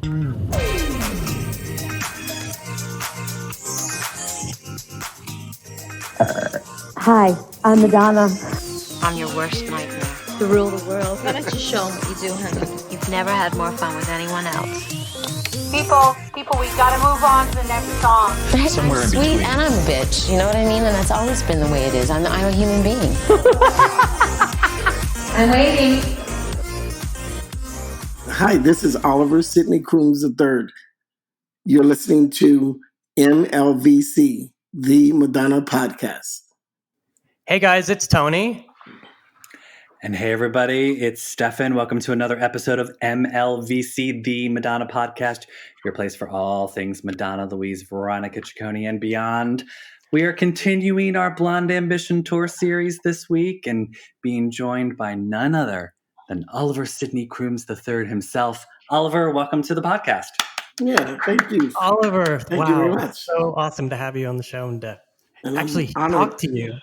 Hi, I'm Madonna. I'm your worst nightmare. To rule the world. Why don't you show them what you do, honey? You've never had more fun with anyone else. People, we gotta move on to the next song. I'm sweet and I'm a bitch, you know what I mean? And that's always been the way it is. I'm a human being. I'm waiting. Hi, this is Oliver Sidney Crumes III. You're listening to MLVC, the Madonna podcast. Hey guys, it's Tony. And hey everybody, it's Stefan. Welcome to another episode of MLVC, the Madonna podcast, your place for all things Madonna, Louise, Veronica Ciccone, and beyond. We are continuing our Blond Ambition Tour series this week and being joined by none other than Oliver Sidney Crumes III himself. Oliver, welcome to the podcast. Yeah, thank you. Oliver, Thank you very much. So awesome to have you on the show and to actually talk to you.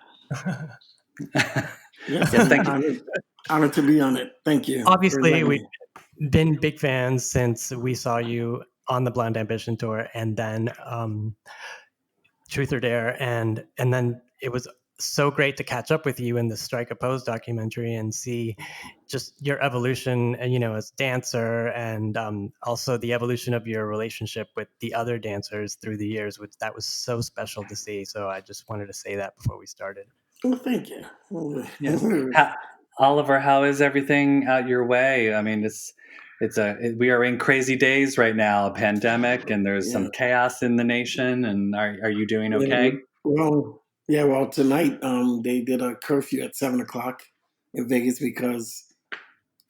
Yes, thank you. Honored to be on it. Thank you. Obviously, we've been big fans since we saw you on the Blond Ambition Tour and then Truth or Dare. And then it was so great to catch up with you in the Strike a Pose documentary and see just your evolution, and as dancer, and also the evolution of your relationship with the other dancers through the years, which that was so special to see. So I just wanted to say that before we started. Well, thank you. Yes. Oliver, how is everything out your way? I mean, we are in crazy days right now, a pandemic, and there's some chaos in the nation. And are you doing okay? Well, tonight they did a curfew at 7:00 in Vegas because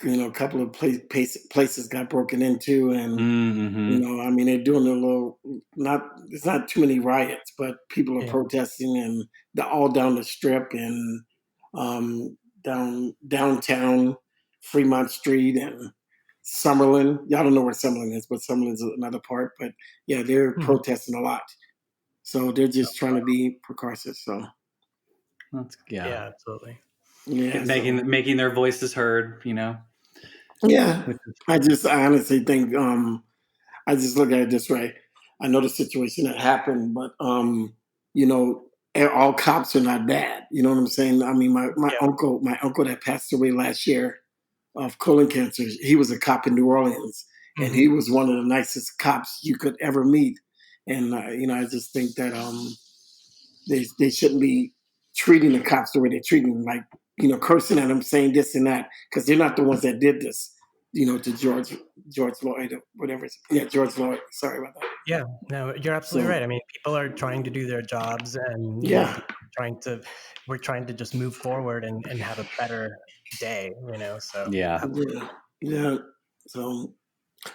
a couple of places got broken into, and they're doing a little. It's not too many riots, but people are protesting, and they're all down the Strip and downtown Fremont Street and Summerlin. Y'all don't know where Summerlin is, but Summerlin's another part. But yeah, they're protesting a lot, so they're just trying to be precautious. So yeah, absolutely. Yeah, making their voices heard. Yeah, I honestly think I just look at it this way. I know the situation that happened, but all cops are not bad. You know what I'm saying? I mean, my uncle that passed away last year of colon cancer, he was a cop in New Orleans, and he was one of the nicest cops you could ever meet. And I just think that they shouldn't be treating the cops the way they're treating them, like cursing at them, saying this and that, because they're not the ones that did this. To George Floyd or whatever. Yeah, George Floyd. Sorry about that. Yeah, no, you're absolutely right. I mean, people are trying to do their jobs, and we're trying to just move forward and have a better day. So yeah. So,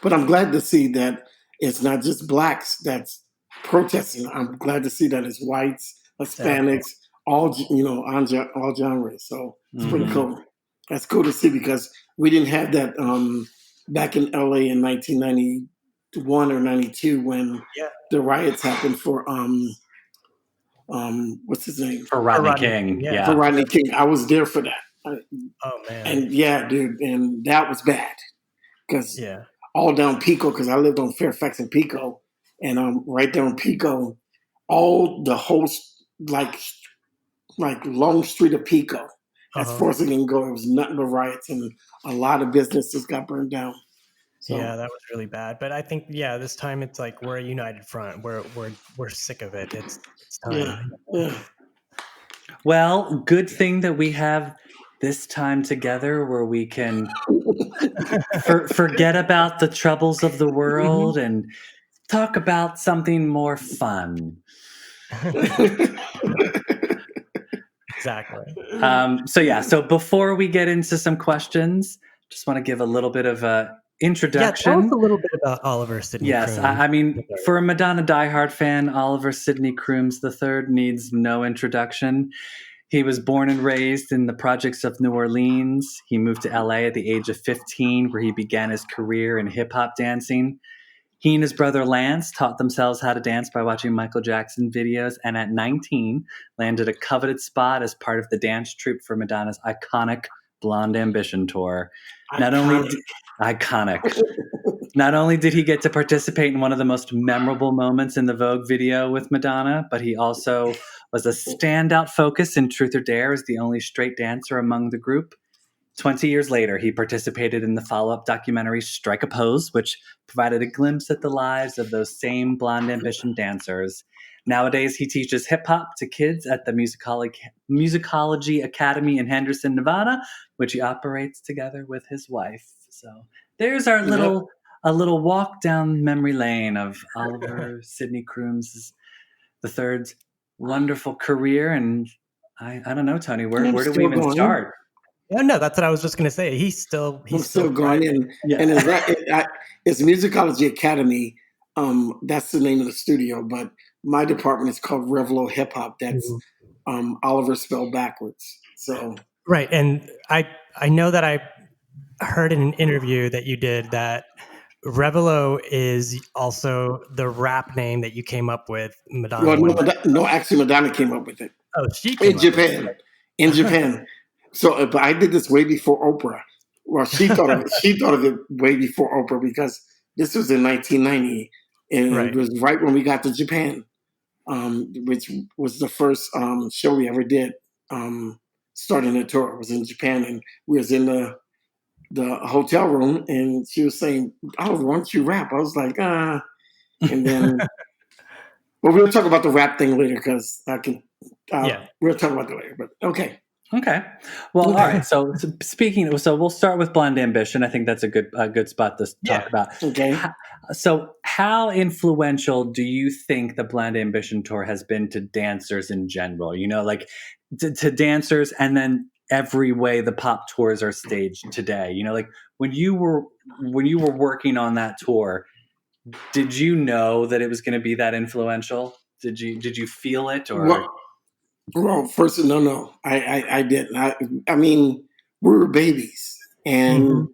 but I'm glad to see that it's not just blacks that's protesting. I'm glad to see that it's whites, Hispanics, all genres. So it's pretty cool. That's cool to see, because we didn't have that back in LA in 1991 or 92 when the riots happened for what's his name? For Rodney King. Yeah. For Rodney King. I was there for that. Oh man. And dude, and that was bad. Because all down Pico, because I lived on Fairfax and Pico, and right down Pico, the whole like long street of Pico. As far as it can go, it was nothing but riots, and a lot of businesses got burned down. So, yeah, that was really bad. But I think, this time it's like we're a united front. We're sick of it. It's time. Yeah. Well, good thing that we have this time together where we can forget about the troubles of the world and talk about something more fun. Exactly. So before we get into some questions, just want to give a little bit of a introduction. Yeah, tell us a little bit about Oliver Sidney Crumes. Yes, I mean, for a Madonna diehard fan, Oliver Sidney Crumes III needs no introduction. He was born and raised in the projects of New Orleans. He moved to LA at the age of 15, where he began his career in hip-hop dancing. He and his brother Lance taught themselves how to dance by watching Michael Jackson videos, and at 19, landed a coveted spot as part of the dance troupe for Madonna's iconic Blond Ambition Tour. Not only iconic. Not only did he get to participate in one of the most memorable moments in the Vogue video with Madonna, but he also was a standout focus in Truth or Dare as the only straight dancer among the group. 20 years later, he participated in the follow-up documentary Strike a Pose, which provided a glimpse at the lives of those same Blond Ambition dancers. Nowadays, he teaches hip-hop to kids at the Musicology Academy in Henderson, Nevada, which he operates together with his wife. So there's our little walk down memory lane of Oliver Sidney Crumes III's wonderful career. And I don't know, Tony, where do we even start? Yeah, no, that's what I was just going to say. He's still going in. Yeah. And it's Musicology Academy. That's the name of the studio, but my department is called Revelo Hip Hop. That's Oliver spelled backwards. So right, and I know that I heard in an interview that you did that Revelo is also the rap name that you came up with. Madonna. Well, no, actually, Madonna came up with it. Oh, she came in Japan. In Japan. So, but I did this way before Oprah. Well, she thought of it. She thought of it way before Oprah because this was in 1990, and it was right when we got to Japan, which was the first show we ever did. Starting a tour, it was in Japan, and we was in the hotel room, and she was saying, "Oh, why don't you rap?" I was like, And then, well, we'll talk about the rap thing later because I can. We'll talk about that later. But okay. Okay. Well, all right. So we'll start with Blond Ambition. I think that's a good spot to talk about. Okay. So how influential do you think the Blond Ambition Tour has been to dancers in general? You know, like to dancers, and then every way the pop tours are staged today. You know, like when you were working on that tour, did you know that it was going to be that influential? Did you feel it or? Well, first, no, I didn't. I mean, we were babies, and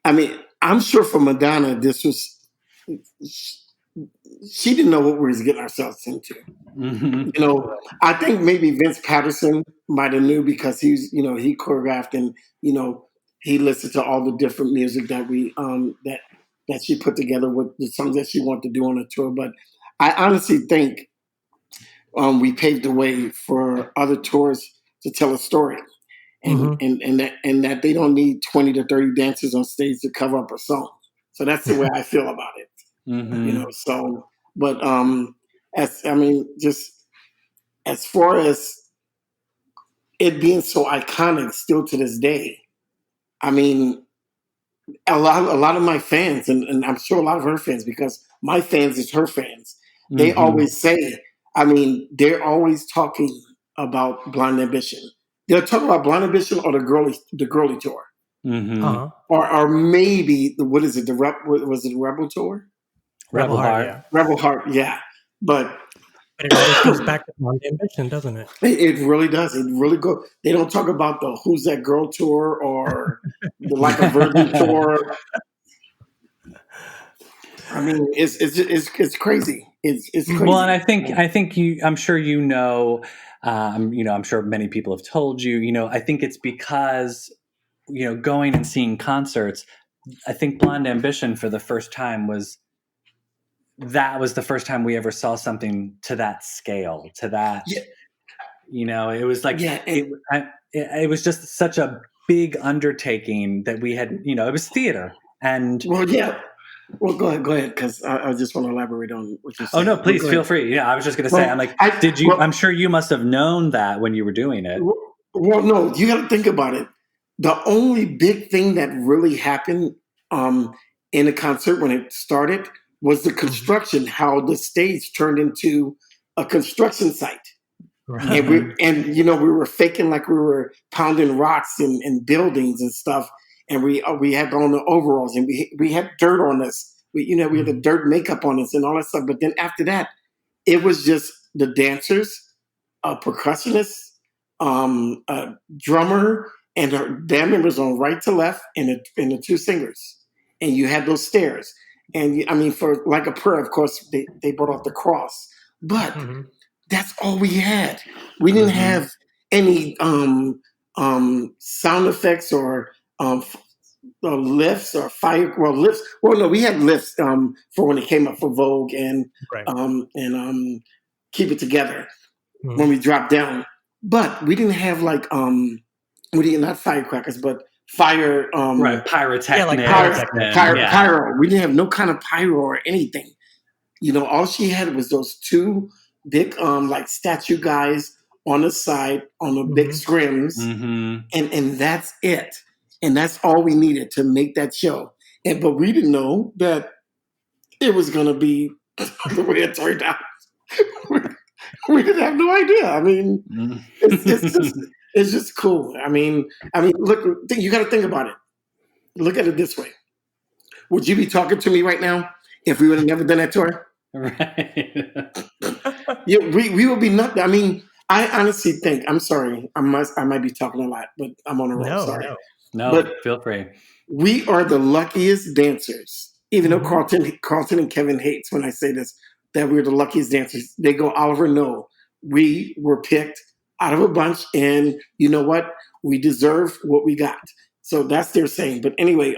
I mean, I'm sure for Madonna, this was she didn't know what we was getting ourselves into. You know, I think maybe Vince Patterson might have knew because he choreographed and he listened to all the different music that we that she put together with the songs that she wanted to do on the tour. But I honestly think. We paved the way for other tours to tell a story, and that they don't need 20 to 30 dancers on stage to cover up a song. So that's the way I feel about it. You know. So, but just as far as it being so iconic, still to this day, I mean, a lot of my fans, and I'm sure a lot of her fans, because my fans is her fans. They always say. I mean, they're always talking about Blond Ambition. They'll talk about Blond Ambition or the girly tour, or maybe was it the Rebel tour? Rebel Heart. Rebel Heart, yeah. But it always goes back to Blond Ambition, doesn't it? It really does. It really goes. They don't talk about the Who's That Girl tour or the Like a Virgin tour. I mean, it's crazy. It's crazy. Well, and I think I'm sure I'm sure many people have told you, I think it's because, going and seeing concerts, I think Blond Ambition for the first time was the first time we ever saw something to that scale, to that, it was like, it was just such a big undertaking that we had, it was theater. And well, go ahead, because I just want to elaborate on what you're saying. Oh no, please feel free. Yeah, I was just going to say, I'm sure you must have known that when you were doing it. Well, no, you got to think about it. The only big thing that really happened in a concert when it started was the construction. How the stage turned into a construction site, right. and we were faking like we were pounding rocks and buildings and stuff. And we had on the overalls, and we had dirt on us. We had the dirt makeup on us and all that stuff. But then after that, it was just the dancers, a percussionist, a drummer, and the band members on right to left, and the two singers. And you had those stairs. And I mean, for Like a Prayer, of course, they brought off the cross. But that's all we had. We didn't have any sound effects or lifts or fire. Well, lifts. Well, no, we had lifts for when it came up for Vogue and Right. Keep It Together when we dropped down. But we didn't have like we didn't not firecrackers, but fire. Right, pyrotechnics. Yeah, like pyro. We didn't have no kind of pyro or anything. All she had was those two big like statue guys on the side on the big scrims, and that's it. And that's all we needed to make that show. But we didn't know that it was going to be the way it turned out. We didn't have no idea. I mean, it's just cool. I mean, look, you got to think about it. Look at it this way. Would you be talking to me right now if we would have never done that tour? Right. Yeah, we would be nothing. I mean, I honestly think, I'm sorry, I might be talking a lot, but I'm on a roll. Sorry. No, but feel free. We are the luckiest dancers, even though Carlton and Kevin hates when I say this, that we're the luckiest dancers. They go, Oliver, no, we were picked out of a bunch, and you know what? We deserve what we got. So that's their saying. But anyway,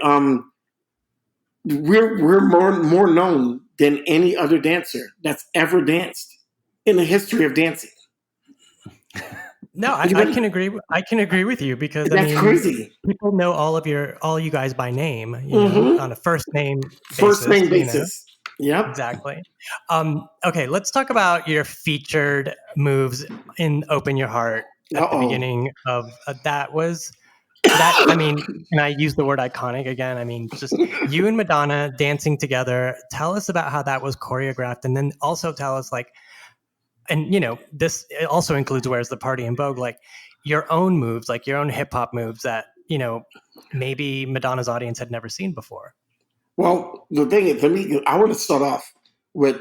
we're more known than any other dancer that's ever danced in the history of dancing. No, I can agree. I can agree with you because that's crazy. People know all you guys by name, on a first name basis. Yeah, exactly. Okay, let's talk about your featured moves in "Open Your Heart" at the beginning of that. Was that? I mean, and I use the word iconic again. I mean, just you and Madonna dancing together. Tell us about how that was choreographed, and then also tell us and this also includes Where's the Party in Vogue, like your own moves, like your own hip hop moves that, maybe Madonna's audience had never seen before. Well, the thing is, I want to start off with,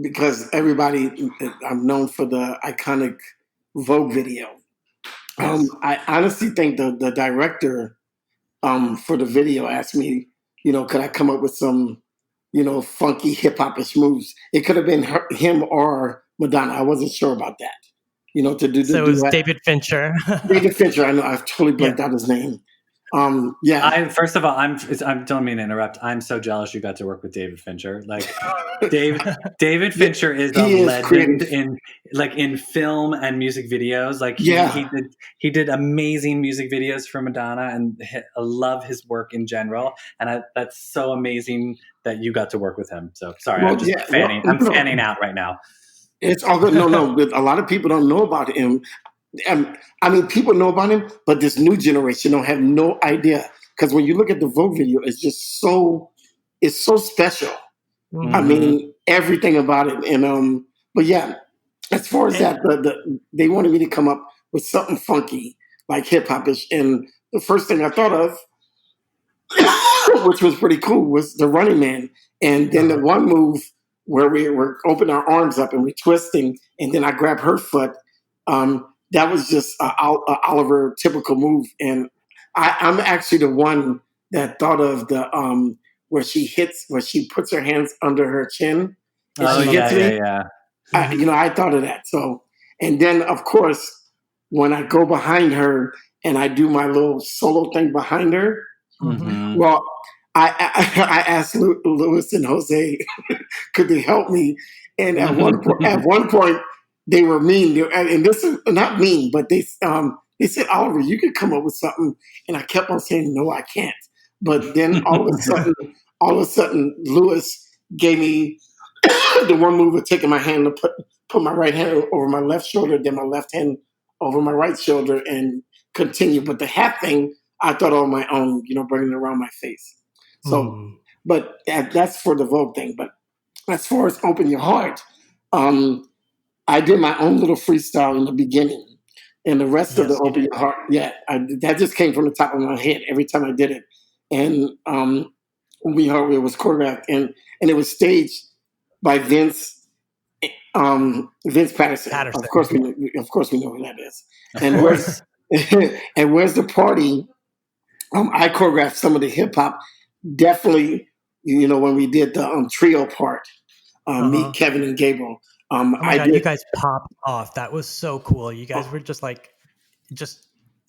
because everybody, I'm known for the iconic Vogue video. Yes. I honestly think the director for the video asked me, could I come up with some, funky hip hop-ish moves? It could have been him or Madonna. I wasn't sure about that. To do. So it was David Fincher. David Fincher. I know. I've totally blanked out his name. First of all, I don't mean to interrupt. I'm so jealous you got to work with David Fincher. Like, David Fincher is a legend in film and music videos. Like, he did amazing music videos for Madonna, and I love his work in general. And that's so amazing that you got to work with him. So sorry, I'm just fanning. I'm fanning out right now. It's all good. No, a lot of people don't know about him. I mean, people know about him, but this new generation don't have no idea. Because when you look at the Vogue video, it's so special. Mm-hmm. I mean, everything about it. And but yeah, as far as that, they wanted me to come up with something funky, like hip hop-ish. And the first thing I thought of, which was pretty cool, was the Running Man. And then the one move where we're opening our arms up and we're twisting, and then I grab her foot. That was just a Oliver typical move, and I'm actually the one that thought of the where she puts her hands under her chin and she hits me. Yeah. I thought of that. So, and then of course when I go behind her and I do my little solo thing behind her, well, I asked Louis and Jose, could they help me? And at one point, they were mean. And this is not mean, but they said, Oliver, you could come up with something. And I kept on saying, no, I can't. But then all of a sudden, Louis gave me the one move of taking my hand to put my right hand over my left shoulder, then my left hand over my right shoulder, and continue. But the hat thing, I thought on my own, bringing it around my face. So, but that's for the Vogue thing. But as far as Open Your Heart, I did my own little freestyle in the beginning, and the rest of the Open Your Heart, that just came from the top of my head every time I did it. And we heard it was choreographed, and it was staged by Vince Patterson. Of course we know who that is. And where's the Party? I choreographed some of the hip hop. Definitely, when we did the trio part, me, Kevin, and Gabriel. You guys popped off. That was so cool. You guys were just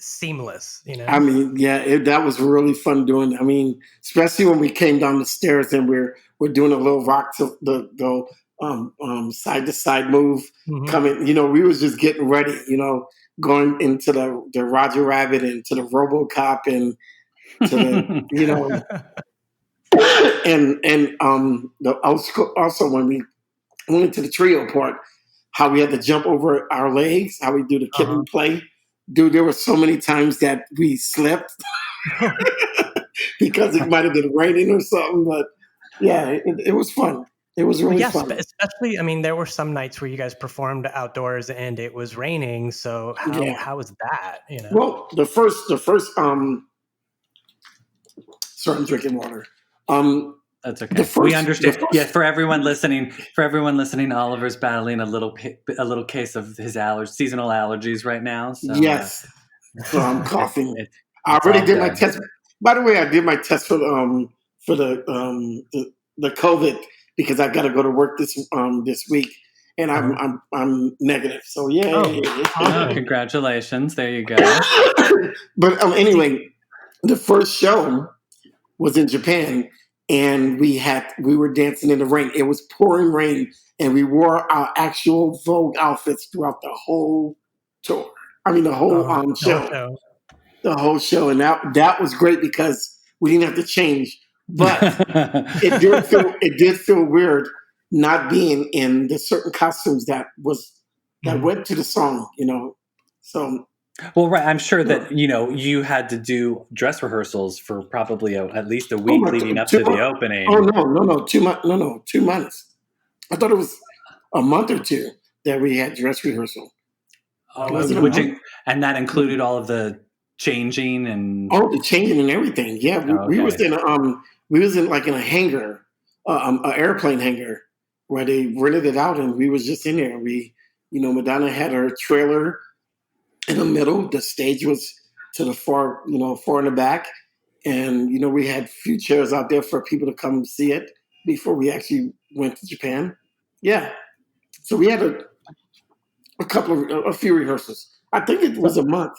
seamless, you know? I mean, yeah, that was really fun doing. I mean, especially when we came down the stairs and we're doing a little rock to the side to side move coming. You know, we was just getting ready. You know, going into the Roger Rabbit and to the RoboCop and to the you know, also when we went into the trio part, how we had to jump over our legs, how we do the kitten play. Dude, there were so many times that we slipped because it might have been raining or something. But yeah, it was fun. It was really fun. Especially, I mean, there were some nights where you guys performed outdoors and it was raining. So how was that? You know. Well, the first. Sorry, I'm drinking water. That's okay. We understand. Yeah, for everyone listening, Oliver's battling a little case of his seasonal allergies right now. So, yes, so I'm coughing. I already did my test. By the way, I did my test for the COVID because I got to go to work this week, and I'm negative. So congratulations! There you go. But anyway, the first show was in Japan. And we were dancing in the rain. It was pouring rain, and we wore our actual Vogue outfits throughout the whole tour. I mean, the whole show. The whole show, and that was great because we didn't have to change. But it did feel weird not being in the certain costumes that went to the song. You know, so. Well, right. I'm sure that, you know, you had to do dress rehearsals for probably at least a week leading up to the opening. Oh, no. 2 months. No, 2 months. I thought it was a month or two that we had dress rehearsal. And that included all of the changing and... Oh, the changing and everything. Yeah. We was in like in a hangar, an airplane hangar where they rented it out, and we was just in there. Madonna had her trailer in the middle. The stage was to the far in the back. And, we had a few chairs out there for people to come see it before we actually went to Japan. Yeah. So we had a few rehearsals. I think it was a month.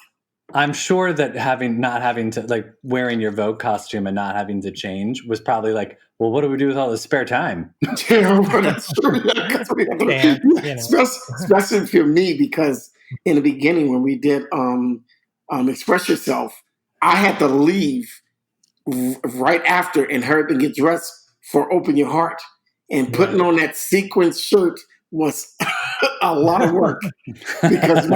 I'm sure that not having to wearing your Vogue costume and not having to change was probably like, well, what do we do with all this spare time? Yeah, that's true. Especially for me, because in the beginning when we did Express Yourself, I had to leave right after and hurry up and get dressed for Open Your Heart. And putting on that sequin shirt was a lot of work because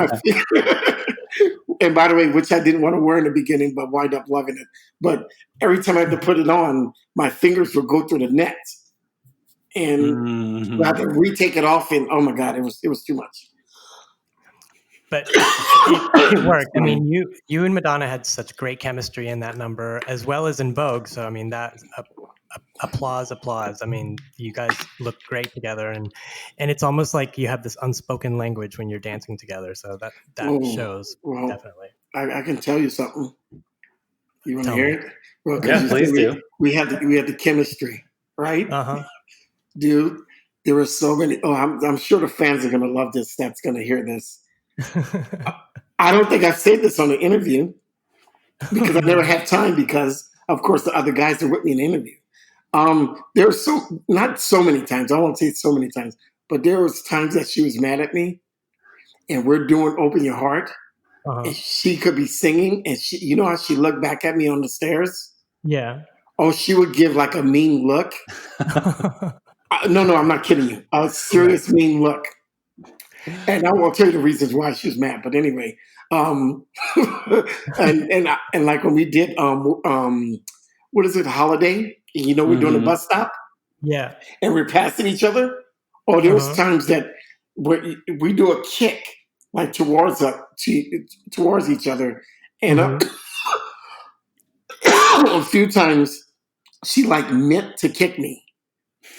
and by the way, which I didn't want to wear in the beginning, but wind up loving it. But every time I had to put it on, my fingers would go through the net, and I had to retake it off. And oh my God, it was too much. But it worked. I mean, you and Madonna had such great chemistry in that number, as well as in Vogue. So I mean, that applause. I mean, you guys look great together, and it's almost like you have this unspoken language when you're dancing together. So that shows definitely. I can tell you something. You want to hear it? Well, yeah, please do. We had the chemistry, right? Dude, there were so many. Oh, I'm sure the fans are gonna love this. That's gonna hear this. I don't think I've said this on an interview because I never had time because, of course, the other guys are with me in the interview. There were not so many times, I won't say so many times, but there was times that she was mad at me and we're doing Open Your Heart and she could be singing and she, you know how she looked back at me on the stairs? Yeah. Oh, she would give like a mean look. No, I'm not kidding you. A serious mean look. And I won't tell you the reasons why she was mad, but anyway, and like when we did, what is it, Holiday? We're doing a bus stop. Yeah. And we're passing each other. Oh, there was times that we do a kick like towards each other. And a few times she like meant to kick me.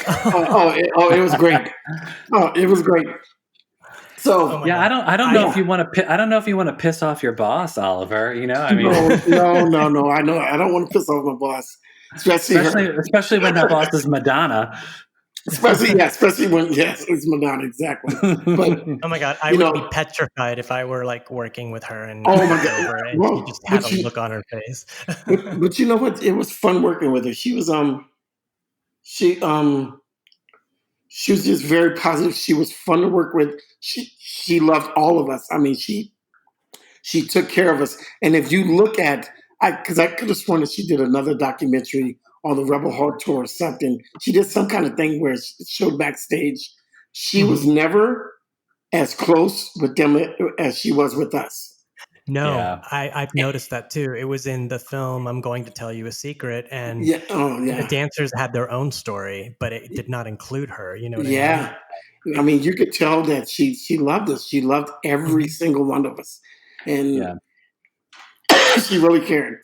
It was great. Oh, it was great. So yeah, I don't know if you want to piss off your boss, Oliver. I mean, no. I know I don't want to piss off my boss. Especially when that boss is Madonna. especially when it's Madonna, exactly. But Oh my God, I would be petrified if I were like working with her and oh my it's God, over and well, she just had a look on her face. but you know what? It was fun working with her. She she was just very positive. She was fun to work with. She loved all of us. I mean, she took care of us. And if you look at, because I could have sworn that she did another documentary on the Rebel Heart tour or something. She did some kind of thing where she showed backstage. She was never as close with them as she was with us. No, Yeah. I've noticed that too. It was in the film I'm Going to Tell You a Secret, and the dancers had their own story, but it did not include her. You know what I mean? I mean, you could tell that she loved us. She loved every single one of us, and she really cared.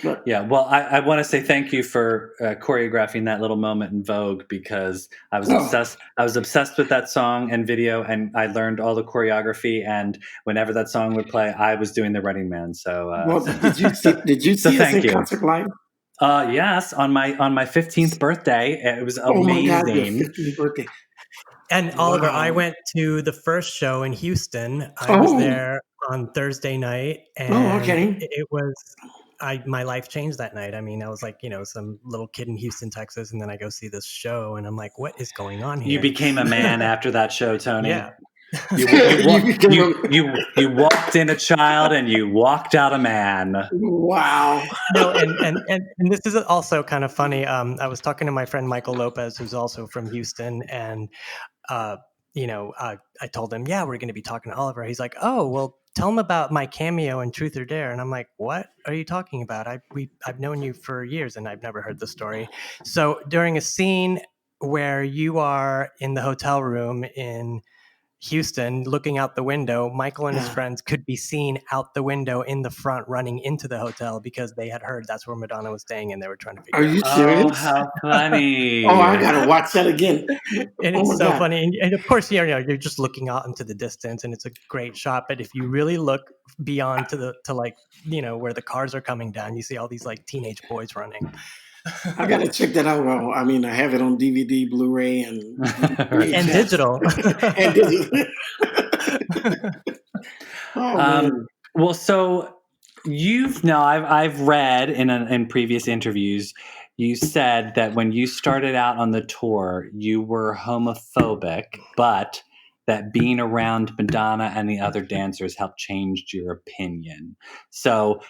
But, well, I want to say thank you for choreographing that little moment in Vogue, because I was obsessed. I was obsessed with that song and video, and I learned all the choreography. And whenever that song would play, I was doing the Running Man. So, did you see us in concert live? Yes, on my 15th birthday. It was amazing. Oh my God, your 15th birthday! And Oliver, I went to the first show in Houston. I was there on Thursday night, and it was. My life changed that night. I mean, I was like, some little kid in Houston, Texas, and then I go see this show, and I'm like, what is going on here? You became a man after that show, Tony. Yeah. You walked in a child and you walked out a man. Wow. No, and this is also kind of funny. I was talking to my friend Michael Lopez, who's also from Houston, and I told him, we're going to be talking to Oliver. He's like, oh, well, tell him about my cameo in Truth or Dare. And I'm like, what are you talking about? I've known you for years and I've never heard the story. So during a scene where you are in the hotel room in Houston looking out the window, Michael and his friends could be seen out the window in the front running into the hotel because they had heard that's where Madonna was staying and they were trying to figure out. Are you serious? Oh, how funny. I gotta watch that again. And it's so funny. And of course, you're just looking out into the distance and it's a great shot. But if you really look beyond to where the cars are coming down, you see all these like teenage boys running. I gotta check that out. Well, I mean, I have it on DVD, Blu-ray, and digital. And digital. Well, so I've read in previous interviews, you said that when you started out on the tour, you were homophobic, but that being around Madonna and the other dancers helped change your opinion. So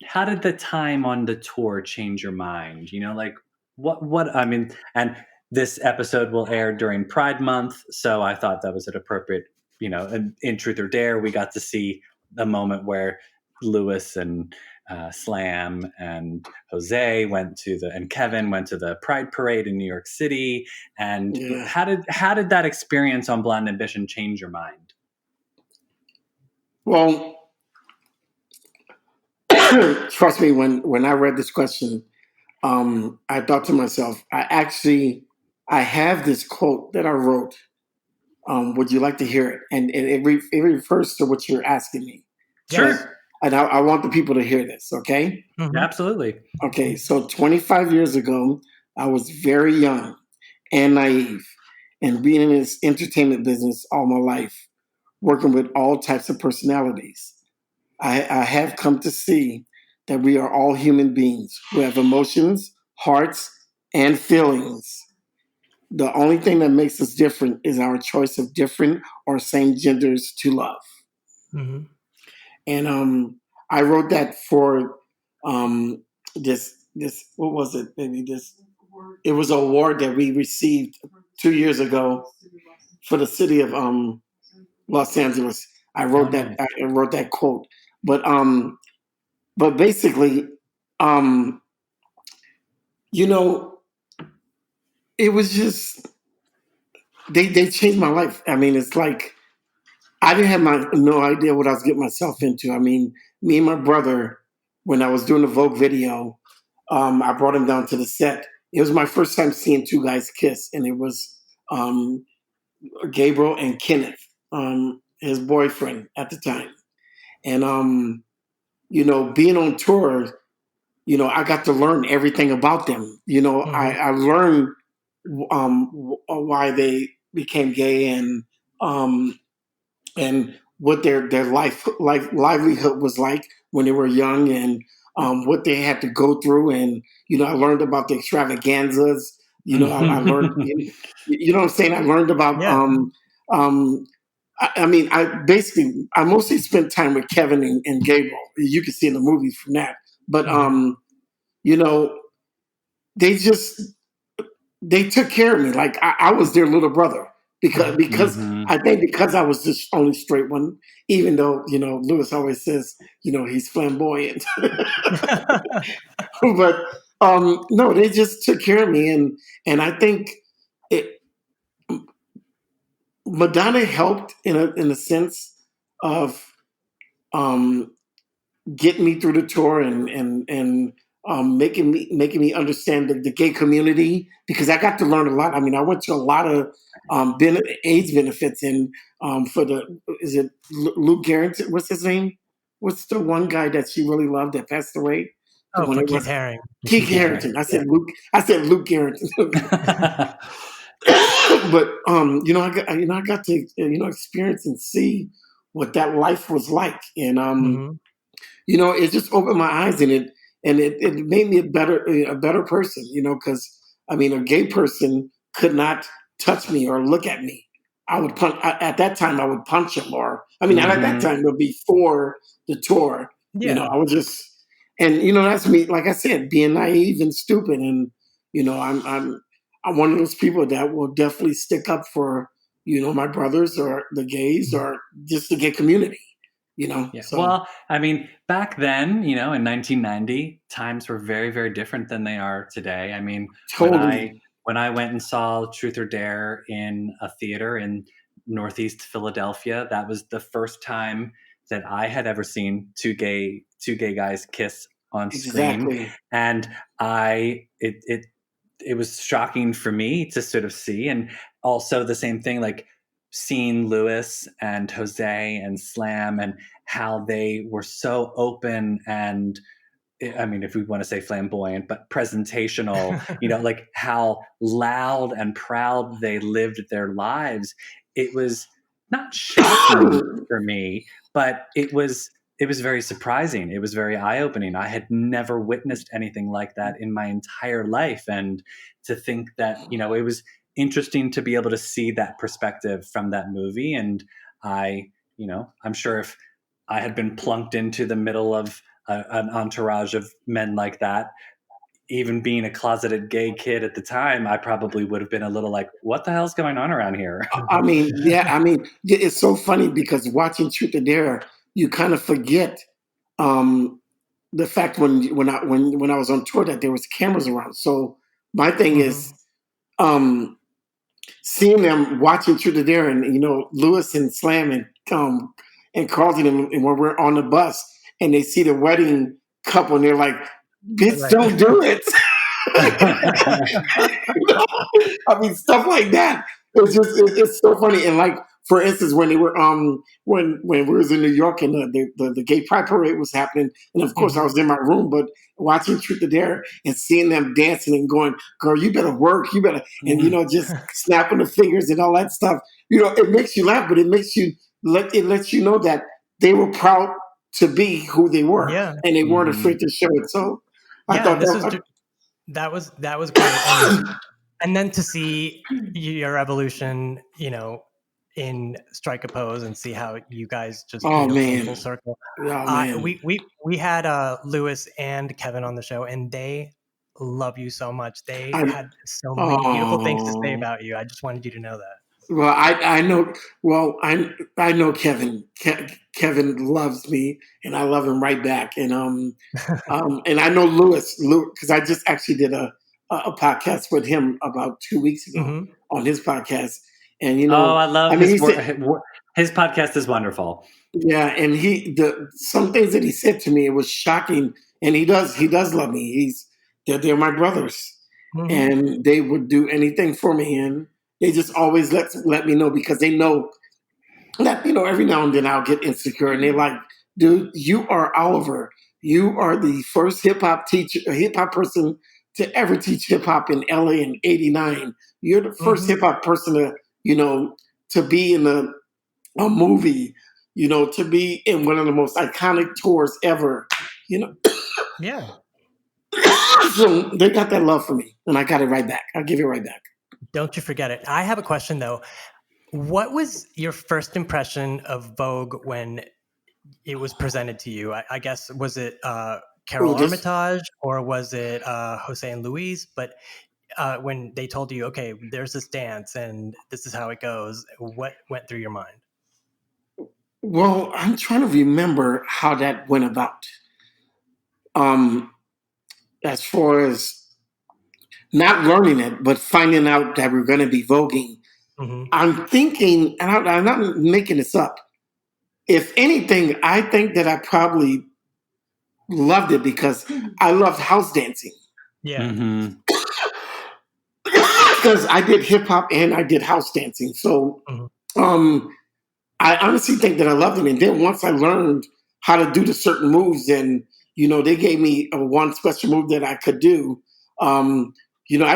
how did the time on the tour change your mind? What I mean, and this episode will air during Pride Month, so I thought that was an appropriate, in Truth or Dare, we got to see a moment where Lewis and Slam and Jose and Kevin went to the Pride Parade in New York City. And how did that experience on Blond Ambition change your mind? Well, trust me, when I read this question, I thought to myself, I have this quote that I wrote. Would you like to hear it? And it refers to what you're asking me. Sure. And I want the people to hear this, okay? Mm-hmm. Absolutely. Okay, so 25 years ago, I was very young and naive and being in this entertainment business all my life, working with all types of personalities. I have come to see that we are all human beings who have emotions, hearts, and feelings. The only thing that makes us different is our choice of different or same genders to love. Mm-hmm. And I wrote that for this what was it? Maybe it was an award that we received 2 years ago for the city of Los Angeles. I wrote that quote. But basically, it was just they changed my life. I mean, it's like I didn't have no idea what I was getting myself into. I mean, me and my brother, when I was doing the Vogue video, I brought him down to the set. It was my first time seeing two guys kiss, and it was Gabriel and Kenneth, his boyfriend at the time. And being on tour, I got to learn everything about them. I learned why they became gay and what their livelihood was like when they were young, and what they had to go through. And I learned about the extravaganzas. I learned. You know what I'm saying? I learned about. Yeah. I mostly spent time with Kevin and Gabriel. You can see in the movie from that. But they took care of me like I was their little brother, because I think because I was the only straight one, even though Lewis always says he's flamboyant. But no, they just took care of me, and I think it Madonna helped in a sense of getting me through the tour and making me understand the gay community, because I got to learn a lot. I mean, I went to a lot of AIDS benefits, and for is it Luke Garrett? What's his name? What's the one guy that she really loved that passed away? Oh, for Keith Haring. Keith Harrington. I said Luke. I said Luke Garrett. But I got to experience and see what that life was like, and it just opened my eyes, and it made me a better person, because I mean, a gay person could not touch me or look at me. I would punch at that time. I would punch him, or at that time, but before the tour, I was just, and that's me. Like I said, being naive and stupid, and I'm one of those people that will definitely stick up for my brothers or the gays or just the gay community. Yeah. So. Well, I mean, back then, in 1990, times were very, very different than they are today. I mean, totally. When I went and saw Truth or Dare in a theater in Northeast Philadelphia, that was the first time that I had ever seen two gay guys kiss on screen. Exactly. And it was shocking for me to sort of see, and also the same thing, like seeing Lewis and Jose and Slam and how they were so open and, I mean, if we want to say flamboyant, but presentational, like how loud and proud they lived their lives. It was not shocking for me, but it was very surprising. It was very eye-opening. I had never witnessed anything like that in my entire life. And to think that, it was interesting to be able to see that perspective from that movie. And I'm sure if I had been plunked into the middle of an entourage of men like that, even being a closeted gay kid at the time, I probably would have been a little like, what the hell's going on around here? I mean, it's so funny because watching Truth or Dare, you kind of forget the fact when I was on tour that there was cameras around. So my thing is seeing them watching Truth or Dare, and Lewis and Slam and Carlton, and when we're on the bus and they see the wedding couple and they're like, "Bitch, don't do it." I mean, stuff like that. It's so funny. And like, for instance, when they were when we was in New York and the gay pride parade was happening, and of course I was in my room, but watching Truth or Dare and seeing them dancing and going, "Girl, you better work, you better," and just snapping the fingers and all that stuff. It makes you laugh, but it lets you know that they were proud to be who they were, and they weren't afraid to show it. So I thought that was great. And then to see your evolution, in Strike a Pose, and see how you guys just came full circle. We had Lewis and Kevin on the show, and they love you so much. They had so many beautiful things to say about you. I just wanted you to know that. Well, I know. Well, I know Kevin. Kevin loves me, and I love him right back. And and I know Lewis, because I just actually did a podcast with him about 2 weeks ago on his podcast. And I love his podcast is wonderful. Yeah, and some things that he said to me, it was shocking. And he does love me. They're my brothers, and they would do anything for me. And they just always let me know, because they know that every now and then I'll get insecure, and they're like, "Dude, you are Oliver. You are the first hip hop person to ever teach hip hop in LA in '89. You're the first hip hop person to, to be in a movie, to be in one of the most iconic tours ever, Yeah. So they got that love for me, and I got it right back. I'll give it right back. Don't you forget it. I have a question, though. What was your first impression of Vogue when it was presented to you? I guess, was it Carol Armitage, or was it Jose and Luis? But when they told you, okay, there's this dance and this is how it goes, what went through your mind? Well, I'm trying to remember how that went about. As far as not learning it, but finding out that we're going to be voguing, I'm thinking, and I'm not making this up. If anything, I think that I probably loved it because I loved house dancing. Yeah. Because I did hip hop and I did house dancing. So I honestly think that I loved it. And then once I learned how to do the certain moves, and they gave me one special move that I could do. I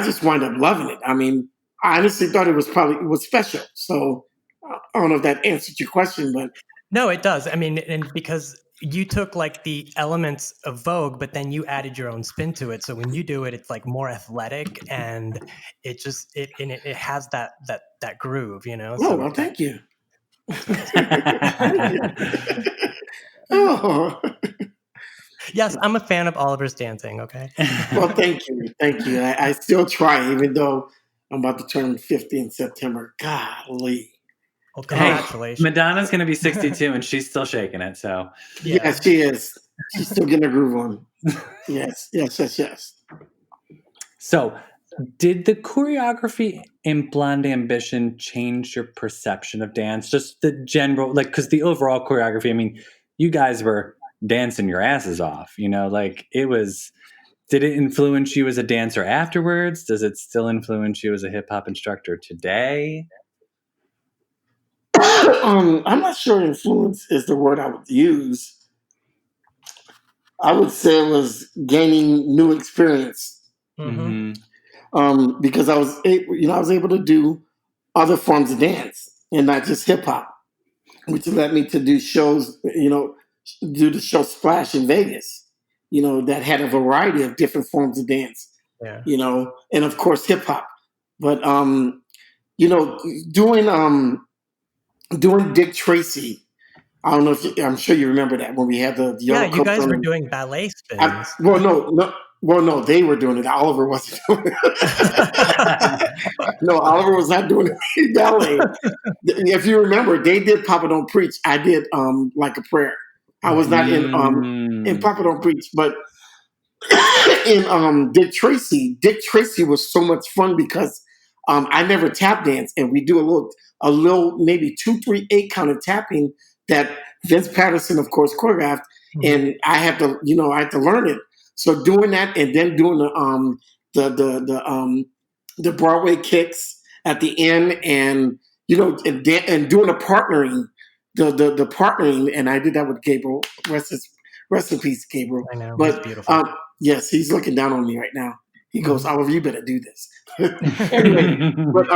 just wound up loving it. I mean, I honestly thought it was special. So I don't know if that answered your question, but no, it does. I mean, and because you took like the elements of Vogue, but then you added your own spin to it. So when you do it, it's like more athletic, and it has that groove, Oh, so, well, thank you. Oh. Yes, I'm a fan of Oliver's dancing. Okay. Well, thank you. I still try, even though I'm about to turn 50 in September. Golly. Well, congratulations. Hey, Madonna's going to be 62 and she's still shaking it. So yeah, she is. She's still getting a groove on. Yes. So did the choreography in Blonde Ambition change your perception of dance? Just the general, because the overall choreography, I mean, you guys were dancing your asses off, it was. Did it influence you as a dancer afterwards? Does it still influence you as a hip hop instructor today? I'm not sure influence is the word I would use. I would say it was gaining new experience. Because I was able to do other forms of dance and not just hip hop, which led me to do shows, do the show Splash in Vegas, that had a variety of different forms of dance, and of course hip hop. But doing Dick Tracy. I don't know if I'm sure you remember that when we had the yellow. Yeah, you guys were doing ballet spins. No, they were doing it. Oliver wasn't doing it. No, Oliver was not doing it ballet. If you remember, they did Papa Don't Preach. I did Like a Prayer. I was not in Papa Don't Preach, but in Dick Tracy was so much fun because I never tap dance, and we do a little maybe 2, 3, 8 kind of tapping that Vince Patterson, of course, choreographed, and I had to learn it. So doing that, and then doing the Broadway kicks at the end, and and doing a partnering, the partnering, and I did that with Gabriel. Rest in peace, Gabriel. I know, but beautiful. Yes, he's looking down on me right now. He goes, "Oliver, you better do this." Anyway, but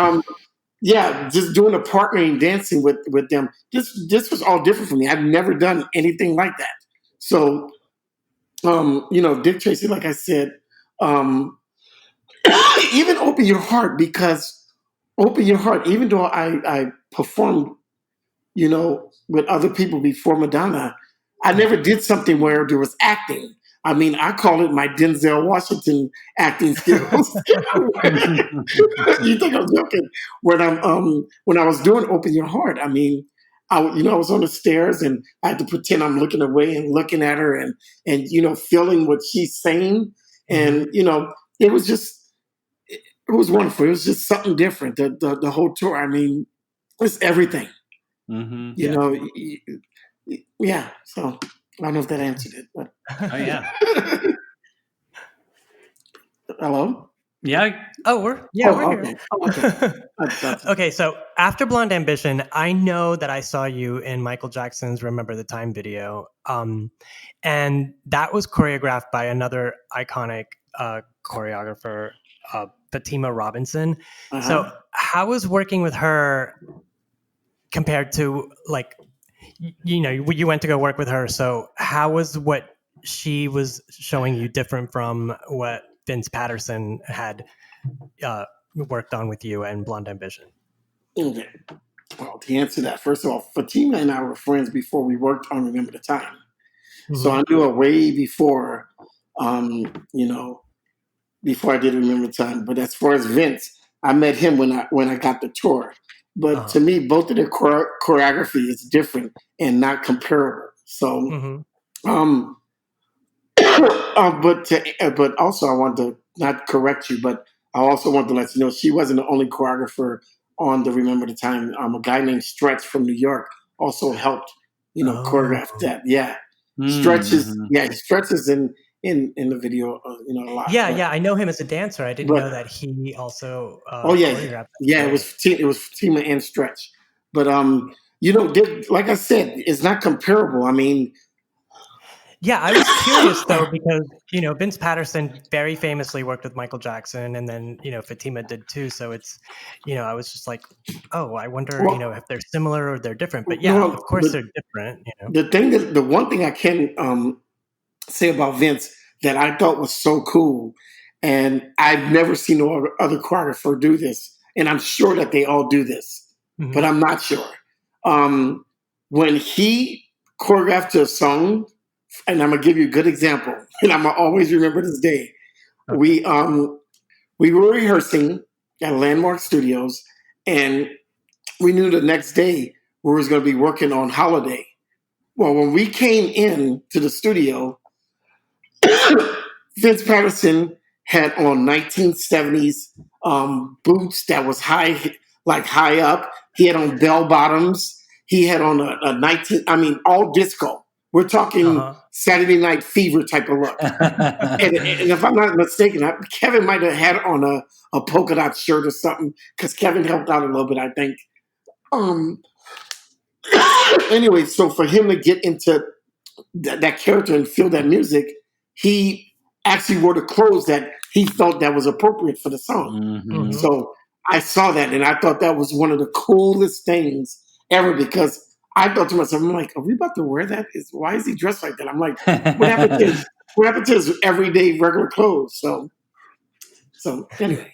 yeah, just doing a partnering dancing with them. This was all different for me. I've never done anything like that. So, Dick Tracy, like I said, even Open Your Heart, because Open Your Heart, even though I performed, with other people before Madonna, I never did something where there was acting. I mean, I call it my Denzel Washington acting skills. You think I'm joking? When I was doing Open Your Heart, I mean, I was on the stairs and I had to pretend I'm looking away and looking at her and feeling what she's saying, and it was wonderful. It was just something different. The whole tour. I mean, it's everything. Yeah. So I don't know if that answered it, but oh yeah. Hello. Yeah. Oh, we're here. Okay. Okay, so after Blonde Ambition, I know that I saw you in Michael Jackson's Remember the Time video. And that was choreographed by another iconic choreographer, Fatima Robinson. So how was working with her compared to like, you went to go work with her. So how was what she was showing you different from what Vince Patterson had worked on with you and Blonde Ambition? Okay. Well, to answer that, first of all, Fatima and I were friends before we worked on Remember the Time. So I knew her way before, before I did Remember the Time. But as far as Vince, I met him when I got the tour. But to me, both of their choreography is different and not comparable. So, but also I want to not correct you, but I also want to let you know she wasn't the only choreographer on the Remember the Time. A guy named Stretch from New York also helped, choreograph that. Yeah, Stretch is in the video, a lot. Yeah, I know him as a dancer. I didn't know that he also. Choreographed. It was Fatima and Stretch, but like I said, it's not comparable. I mean. Yeah, I was curious though because Vince Patterson very famously worked with Michael Jackson, and then Fatima did too. So it's I was just like, oh, I wonder if they're similar or they're different. But yeah, of course they're different. The one thing I can say about Vince that I thought was so cool, and I've never seen no other choreographer do this, and I'm sure that they all do this, but I'm not sure. When he choreographed a song. And I'm gonna give you a good example, and I'm gonna always remember this day. Okay. We were rehearsing at Landmark Studios, and we knew the next day we was gonna be working on Holiday. Well, when we came in to the studio, Vince Patterson had on 1970s boots that was high up. He had on bell bottoms. He had on all disco. We're talking Saturday Night Fever type of look. and if I'm not mistaken, Kevin might have had on a polka dot shirt or something because Kevin helped out a little bit, I think. Anyway, so for him to get into that character and feel that music, he actually wore the clothes that he felt that was appropriate for the song. Mm-hmm. So I saw that, and I thought that was one of the coolest things ever because I thought to myself, I'm like, are we about to wear that? Why is he dressed like that? I'm like, what happened to his everyday regular clothes? So anyway.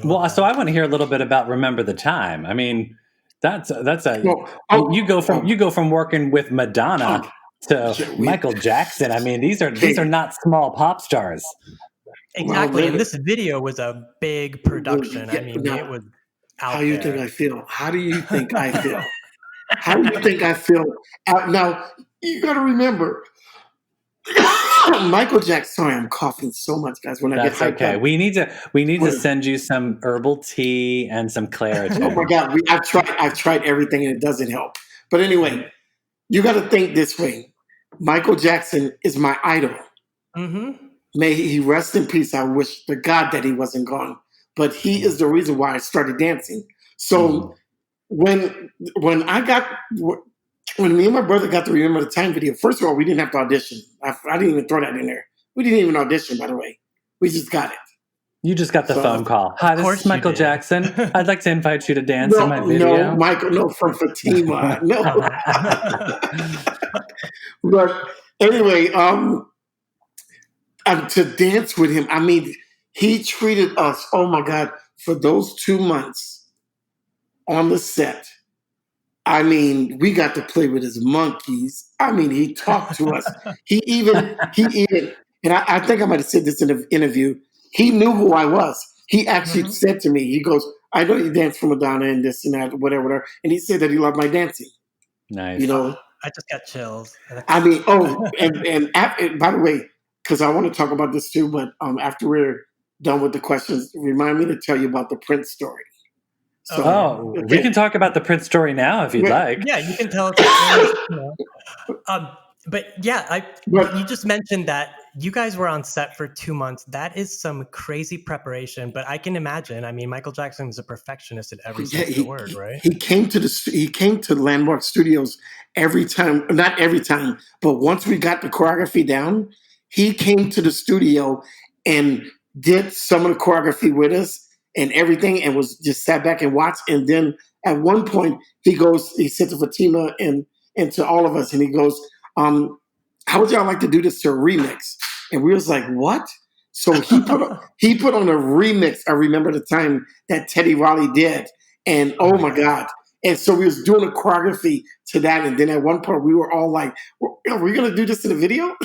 Well, so I want to hear a little bit about Remember the Time. I mean, you go from working with Madonna to Michael Jackson. I mean, these are not small pop stars. Exactly, and this video was a big production. I mean, it was out there. How do you think I feel? How do you think I feel? How do you think I feel? Now, you got to remember, Michael Jackson. Sorry, I'm coughing so much, guys. When I get hyped up. We need to send you some herbal tea and some Claritin. Oh my God, I've tried everything and it doesn't help. But anyway, you got to think this way. Michael Jackson is my idol. Mm-hmm. May he rest in peace. I wish to God that he wasn't gone, but he is the reason why I started dancing. So. When me and my brother got the Remember the Time video, first of all, we didn't have to audition. I didn't even throw that in there. We didn't even audition, by the way. We just got it. You just got the phone call. Hi, this is Michael Jackson. I'd like to invite you to dance in my video. No, Michael, no, from Fatima. No. But anyway, to dance with him, I mean, he treated us, oh my God, for those 2 months. On the set, I mean, we got to play with his monkeys. I mean, he talked to us. He even, and I think I might have said this in an interview. He knew who I was. He actually said to me, he goes, I know you dance for Madonna and this and that, whatever. And he said that he loved my dancing. Nice. I just got chills. I mean, and by the way, because I want to talk about this too, but after we're done with the questions, remind me to tell you about the Prince story. So, we can talk about the Prince story now if you'd like. Yeah, you can tell us. But yeah, you just mentioned that you guys were on set for 2 months. That is some crazy preparation, but I can imagine. I mean, Michael Jackson is a perfectionist at every sense of the word, right? He came to Landmark Studios every time, not every time, but once we got the choreography down, he came to the studio and did some of the choreography with us and everything, and was just sat back and watched. And then at one point, he said to Fatima and to all of us, and he goes, how would y'all like to do this to a remix? And we was like, what? So he put on a remix. I remember the time that Teddy Riley did, and oh my God. And so we was doing a choreography to that. And then at one point we were all like, are we going to do this in the video?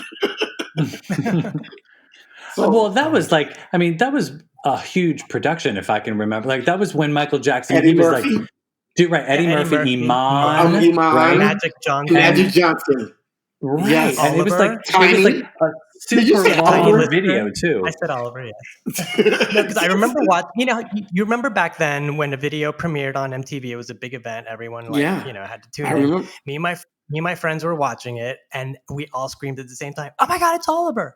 Well, that was that was a huge production, if I can remember. Like, that was when Michael Jackson, Eddie he was Murphy. like, Eddie Murphy, Iman, Iman, Magic Johnson. Magic Johnson. Right. Yes. And it was like a Did you say super long Oliver? video too. I said Oliver, yes. No, because I remember watching, you remember back then when a video premiered on MTV, it was a big event. Everyone had to tune in. Remember. Me and my friends were watching it, and we all screamed at the same time, "Oh my God, it's Oliver!"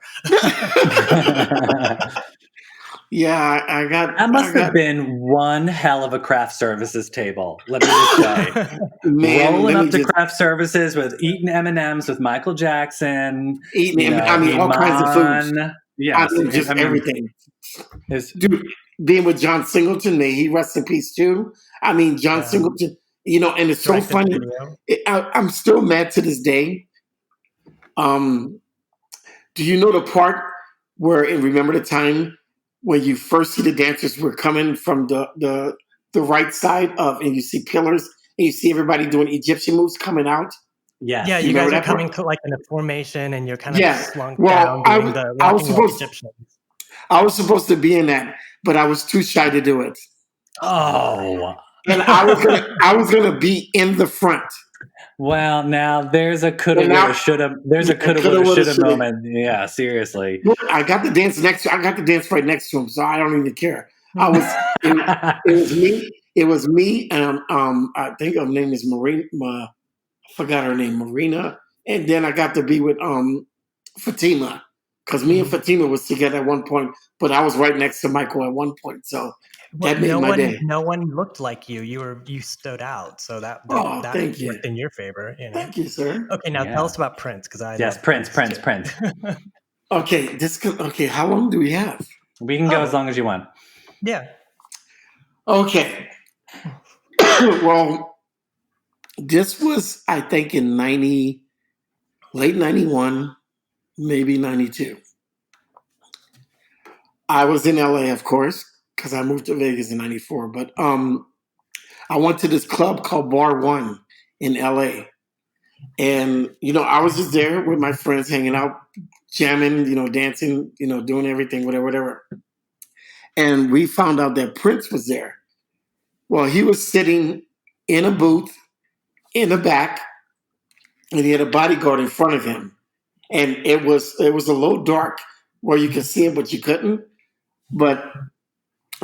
Yeah, I got. That must have been one hell of a craft services table. Let me just say, rolling up to craft services with eating M&Ms with Michael Jackson, all kinds of foods. Yeah, just everything. Dude, being with John Singleton, may he rest in peace too. I mean, John Singleton, and it's so funny. I'm still mad to this day. Do you know the part where, and remember the time when you first see the dancers were coming from the right side of, and you see pillars, and you see everybody doing Egyptian moves coming out? Yes. Yeah, you guys are coming to like in a formation, and you're kind of slunk down doing I was supposed to be in that, but I was too shy to do it. Oh. And I was gonna be in the front. Well, now there's a coulda, woulda, shoulda. There's a coulda, woulda, shoulda moment. Yeah, seriously. I got the dance right next to him, so I don't even care. It was me, and I think her name is Marina. I forgot her name, Marina. And then I got to be with Fatima, because me and Fatima was together at one point, but I was right next to Michael at one point, so that made my day. No one looked like you. You stood out, so that thank you. worked in your favor. Thank you, sir. Okay, now tell us about Prince, because Prince. Okay, how long do we have? We can go as long as you want. Yeah. Okay. Well, this was, I think, in late 91, maybe 92. I was in LA, of course, because I moved to Vegas in 94. But I went to this club called Bar One in LA. And, I was just there with my friends, hanging out, jamming, dancing, doing everything, whatever. And we found out that Prince was there. Well, he was sitting in a booth in the back, and he had a bodyguard in front of him. And it was a little dark where you could see him, but you couldn't. But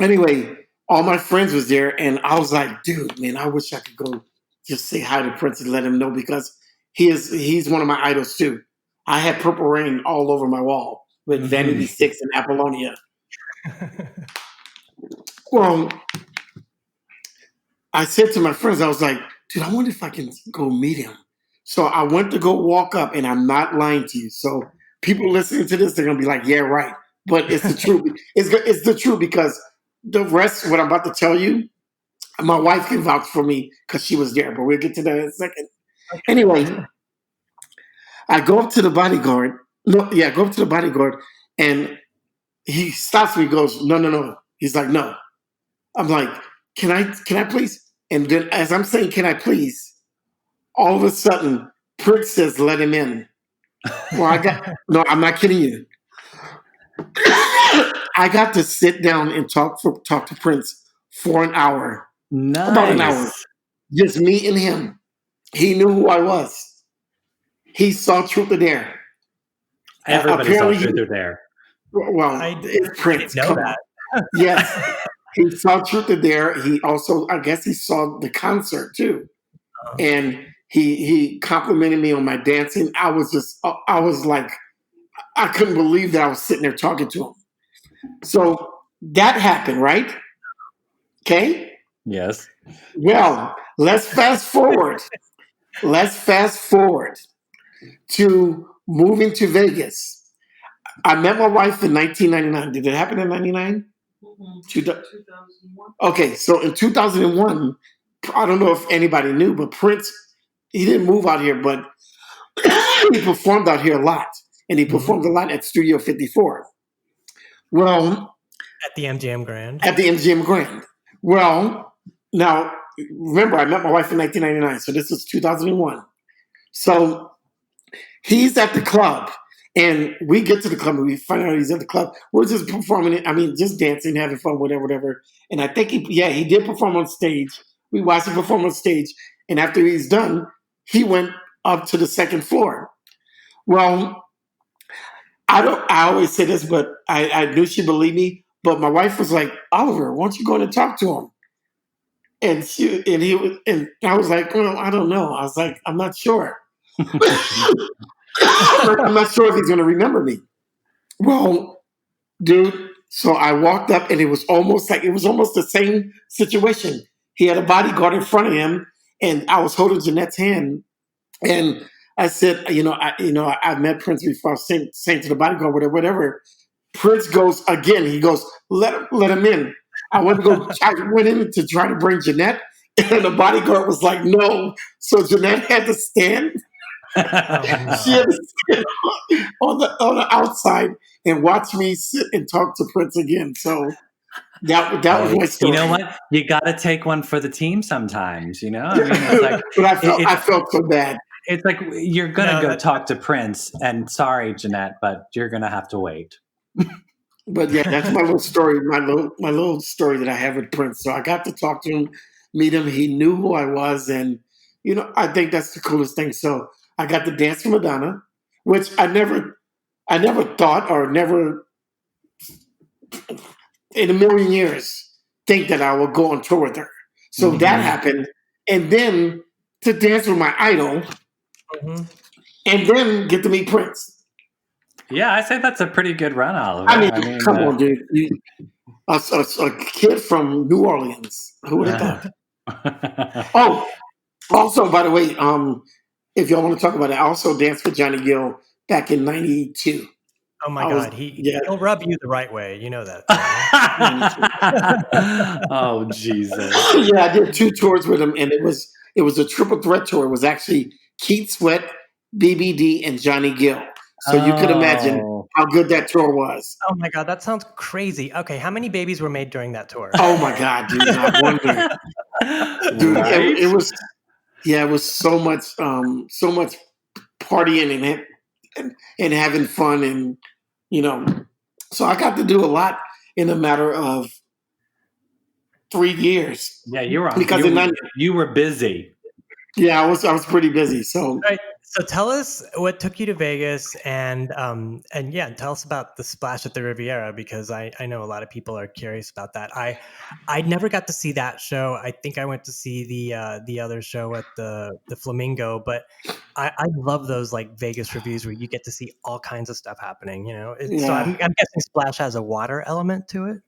anyway, all my friends was there, and I was like, dude, man, I wish I could go just say hi to Prince and let him know, because he's one of my idols too. I had Purple Rain all over my wall with Vanity 6 and Apollonia. Well, I said to my friends, I was like, dude, I wonder if I can go meet him. So I went to go walk up, and I'm not lying to you. So people listening to this, they're going to be like, yeah, right. But it's the truth. It's the truth, because the rest, what I'm about to tell you, my wife can vouch for me because she was there, but we'll get to that in a second. Anyway, I go up to the bodyguard. I go up to the bodyguard, and he stops me, goes, no. He's like, no. I'm like, can I please? And then as I'm saying, can I please? All of a sudden, Prince says, let him in. Well, no, I'm not kidding you. I got to sit down and talk to Prince for an hour. Nice. About an hour. Just me and him. He knew who I was. He saw Truth or Dare. Everybody saw Truth or Dare. Well, it's Prince. Know that. Yes. He saw Truth or Dare. He also, I guess he saw the concert too. And he complimented me on my dancing. I was like, I couldn't believe that I was sitting there talking to him. So that happened, right? Okay? Yes. Well, let's fast forward. To moving to Vegas. I met my wife in 1999. Did it happen in 99? 2001. Okay, so in 2001, I don't know if anybody knew, but Prince, he didn't move out here, but he performed out here a lot. And he performed a lot at Studio 54. Well, At the MGM Grand. At the MGM Grand. Well, now, remember, I met my wife in 1999, so this was 2001. So he's at the club, and we get to the club, and we find out he's at the club. We're just performing it. I mean, just dancing, having fun, whatever. And I think he did perform on stage. We watched him perform on stage, and after he's done, he went up to the second floor. Well, I always say this, but I knew she believed me. But my wife was like, Oliver, why don't you go in and talk to him? And I was like, well, I don't know. I was like, I'm not sure. I'm not sure if he's going to remember me. Well, dude, so I walked up, and it was almost the same situation. He had a bodyguard in front of him, and I was holding Jeanette's hand, and I said, I've met Prince before. I was saying to the bodyguard, whatever. Prince goes again. He goes, let him in. I went in to try to bring Jeanette, and the bodyguard was like, no. So Jeanette had to stand. She had to stand on the outside and watch me sit and talk to Prince again. So that was my story. You know what? You got to take one for the team sometimes. I mean, it's like, but I felt so bad. It's like you're gonna go talk to Prince, and sorry, Jeanette, but you're gonna have to wait. But yeah, that's my little story. My little story that I have with Prince. So I got to talk to him, meet him. He knew who I was, and I think that's the coolest thing. So I got to dance for Madonna, which I never thought or never in a million years think that I would go on tour with her. So that happened, and then to dance with my idol. And then get to meet Prince. Yeah, I say that's a pretty good run, Oliver. I mean come on, dude. A kid from New Orleans. Who would have thought? Oh, also, by the way, if y'all want to talk about it, I also danced with Johnny Gill back in 92. Oh my God, he'll rub you the right way. You know that. Oh, Jesus. Yeah, I did 2 tours with him, and it was a triple threat tour. It was actually Keith Sweat, BBD, and Johnny Gill. So you could imagine how good that tour was. Oh my God, that sounds crazy. Okay, how many babies were made during that tour? Oh my God, dude! I wonder. Dude, right? It was so much partying and having fun, and so I got to do a lot in a matter of 3 years. Yeah, you were on. Because you were busy. Yeah, I was pretty busy. So, right. So tell us what took you to Vegas, and tell us about the Splash at the Riviera, because I know a lot of people are curious about that. I never got to see that show. I think I went to see the other show at the Flamingo, but I love those like Vegas reviews where you get to see all kinds of stuff happening. So I'm guessing Splash has a water element to it.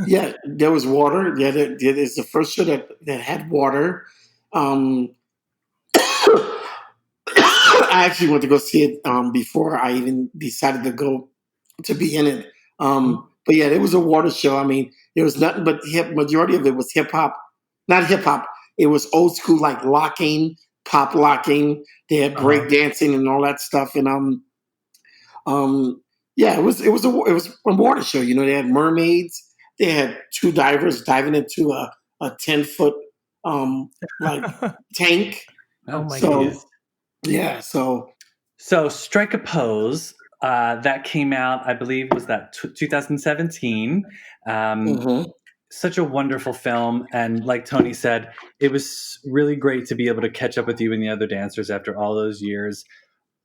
Yeah, there was water. Yeah, it's the first show that had water. I actually went to go see it before I even decided to go to be in it. But yeah, it was a water show. I mean, there was nothing but majority of it was hip hop, not hip hop. It was old school, like locking, pop locking. They had break dancing and all that stuff. And it was a water show. They had mermaids. They had 2 divers diving into a 10-foot tank. Oh my goodness. Yeah, so Strike a Pose that came out, I believe, was that 2017. Such a wonderful film, and like Tony said, it was really great to be able to catch up with you and the other dancers after all those years.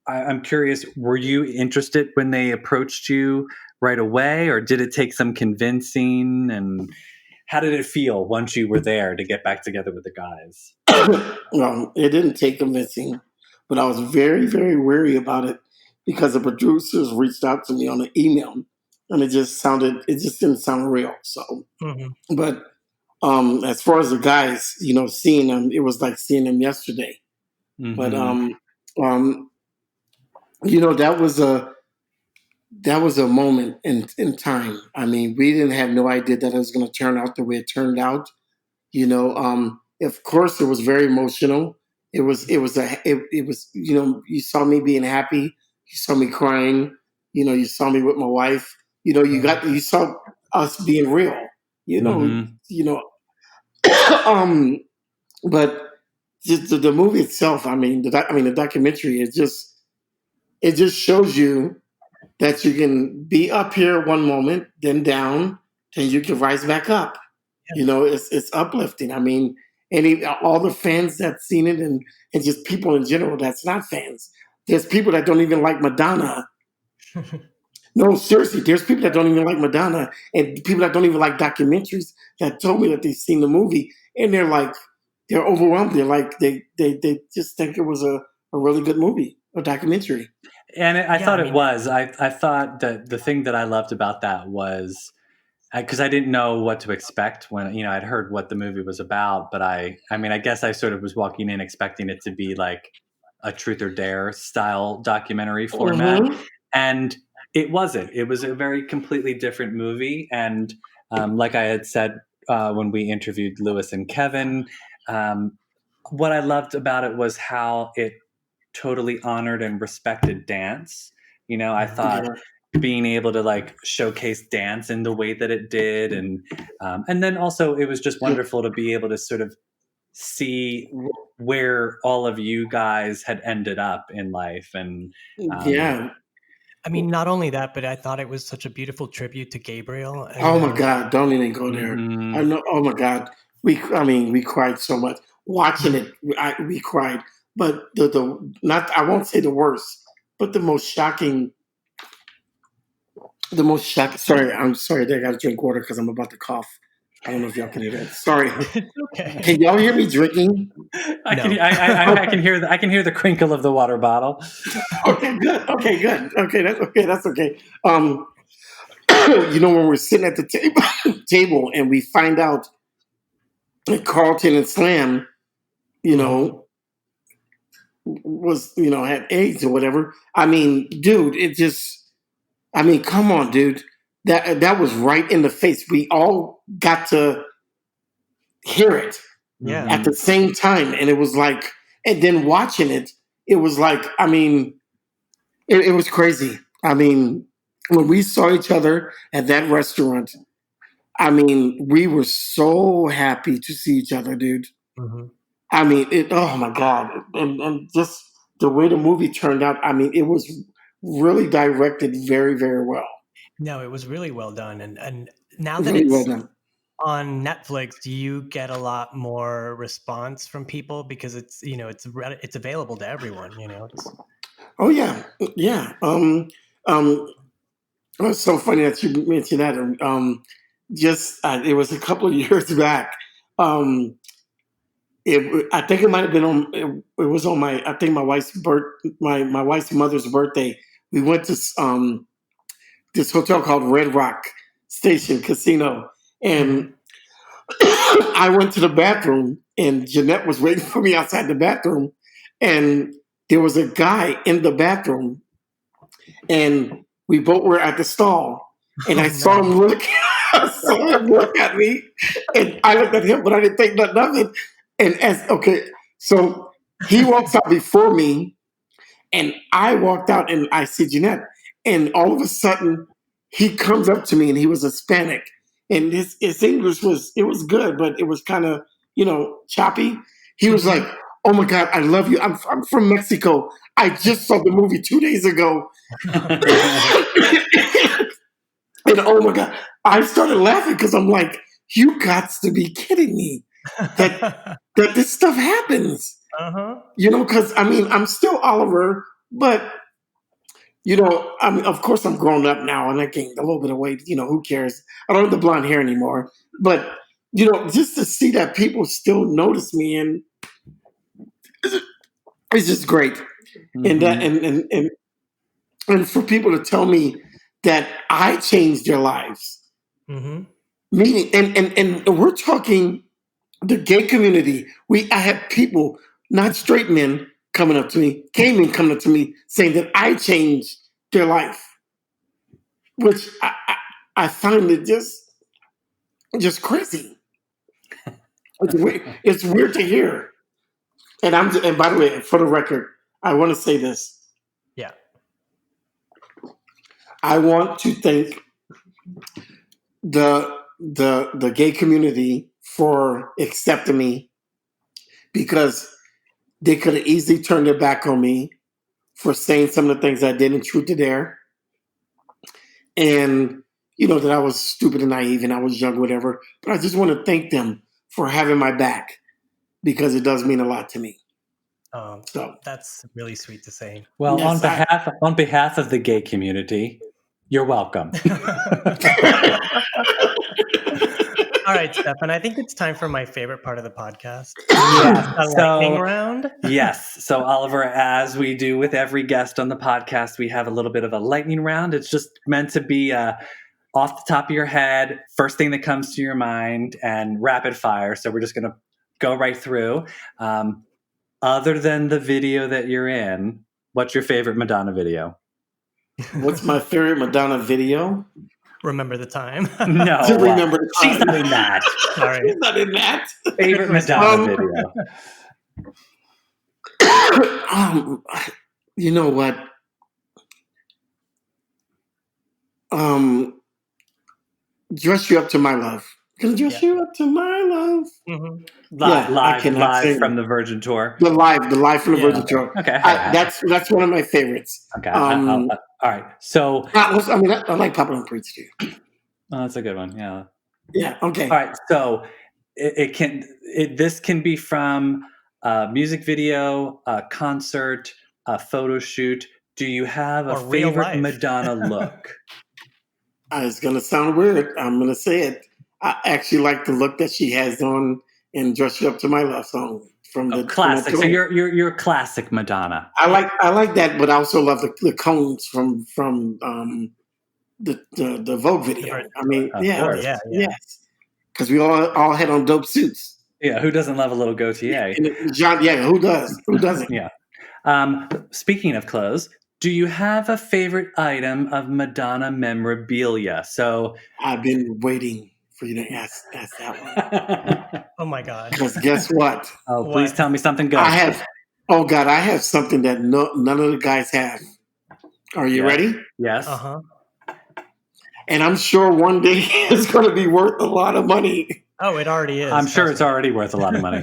I'm curious, were you interested when they approached you right away, or did it take some convincing? And how did it feel once you were there to get back together with the guys? Well, it didn't take convincing. But I was very, very wary about it because the producers reached out to me on an email, and it just didn't sound real. So, but as far as the guys, seeing them, it was like seeing them yesterday. But that was that was a moment in time. I mean, we didn't have no idea that it was going to turn out the way it turned out. Of course, it was very emotional. It was you saw me being happy, you saw me crying, you saw me with my wife. You saw us being real. You know, Mhm. you know. But just the movie itself. I mean, the documentary. It just shows you that you can be up here one moment, then down, then you can rise back up. It's uplifting. I mean, all the fans that's seen it, and just people in general that's not fans. There's people that don't even like Madonna. No, seriously, there's people that don't even like Madonna, and people that don't even like documentaries that told me that they've seen the movie, and they're overwhelmed. They're like they just think it was a really good movie, a documentary. And I Yeah, thought I it mean, was. I thought that the thing that I loved about that was because I didn't know what to expect when I'd heard what the movie was about, but I mean I guess I sort of was walking in expecting it to be like a truth or dare style documentary format, Mm-hmm. and it wasn't. It was a very completely different movie, and like I had said when we interviewed Lewis and Kevin, um, what I loved about it was how it totally honored and respected dance. I thought being able to like showcase dance in the way that it did, and then also it was just wonderful to be able to sort of see where all of you guys had ended up in life, and Yeah. I mean, not only that, but I thought it was such a beautiful tribute to Gabriel. Oh my God! Don't even go there. I mhm. know. Oh my God! We cried so much watching it. We cried, but the not. I won't say the worst, but the most shocking. The most shocking. Sorry, I'm sorry. I got to drink water because I'm about to cough. I don't know if y'all can hear that. Sorry. It's okay. Can y'all hear me drinking? I No. can hear the crinkle of the water bottle. Okay, good. Okay, good. Okay, that's okay. That's okay. When we're sitting at the table and we find out that Carlton and Slam, you Mhm. know, had AIDS or whatever. I mean, dude, come on, dude. That was right in the face. We all got to hear it Yeah. at the Mhm. same time, and it was like, and then watching it, it was like, I mean, it was crazy. I mean, when we saw each other at that restaurant, I mean, we were so happy to see each other, dude. Mhm. I mean, oh my God. And just the way the movie turned out, I mean, it was really directed very, very well. No, it was really well done. And now that Really well it's done. on Netflix, do you get a lot more response from people because it's available to everyone, It's Oh yeah. Yeah. Um, it's so funny that you mentioned that. It was a couple of years back. Um, I think it might have been on. It was on I think my wife's mother's birthday. We went to this hotel called Red Rock Station Casino, and Mhm. I went to the bathroom, and Jeanette was waiting for me outside the bathroom, and there was a guy in the bathroom, and we both were at the stall, and I Oh saw no. him look. I saw him look at me, and I looked at him, but I didn't think nothing of it. And so he walks out before me, and I walked out, and I see Jeanette, and all of a sudden he comes up to me, and he was Hispanic, and his English was good, but it was kind of choppy. He was like, Mhm. "Oh my God, I love you. I'm from Mexico. I just saw the movie 2 days ago." And oh my God, I started laughing because I'm like, "You got to be kidding me that that this stuff happens." Uh-huh. Because I mean, I'm still Oliver, but I mean, of course, I'm grown up now and I gained a little bit of weight. Who cares? I don't have the blonde hair anymore. But just to see that people still notice me, and it's just great. And that Mhm. and for people to tell me that I changed their lives, Mhm. meaning and we're talking the gay community. I had people, not straight men, coming up to me, gay men coming up to me saying that I changed their life. which I find it just crazy. It's weird to hear. And by the way, for the record, I want to say this. Yeah. I want to thank the gay community for accepting me, because they could have easily turned their back on me for saying some of the things I did in Truth or Dare. And, that I was stupid and naive and I was young, whatever. But I just want to thank them for having my back, because it does mean a lot to me. So that's really sweet to say. Well, yes, on behalf of the gay community, you're welcome. All right, Stefan, I think it's time for my favorite part of the podcast. Yes. Lightning round. Yes. So, Oliver, as we do with every guest on the podcast, we have a little bit of a lightning round. It's just meant to be off the top of your head, first thing that comes to your mind, and rapid fire. So we're just going to go right through. Other than the video that you're in, what's your favorite Madonna video? What's my favorite Madonna video? Remember the Time. No. Remember the Time. She's not in that. Sorry. She's not in that. Favorite Madonna video? You know what? Dress You Up to My Love. Can dress you up to my love. Mm-hmm. Live from the Virgin Tour. The live from the Virgin Tour. Okay, that's one of my favorites. Okay, all right. So I like Papa Don't Preach too. Oh, that's a good one. Yeah. Yeah. Okay. All right. So this can be from a music video, a concert, a photo shoot. Do you have a favorite Madonna look? It's gonna sound weird. I'm gonna say it. I actually like the look that she has on in "Dress You Up to My Love" song from the classic. So you're classic Madonna. I like that, but I also love the cones from the Vogue video. I mean, yes, because we all had on dope suits. Yeah, who doesn't love a little goatee? Who does? Who doesn't? Yeah. Speaking of clothes, do you have a favorite item of Madonna memorabilia? So I've been waiting for you to ask that one. Oh my God! Because guess what? Oh, please tell me something good. I have something that none of the guys have. Are you ready? Yes. Uh-huh. And I'm sure one day it's going to be worth a lot of money. Oh, it already is. I'm sure it's already worth a lot of money.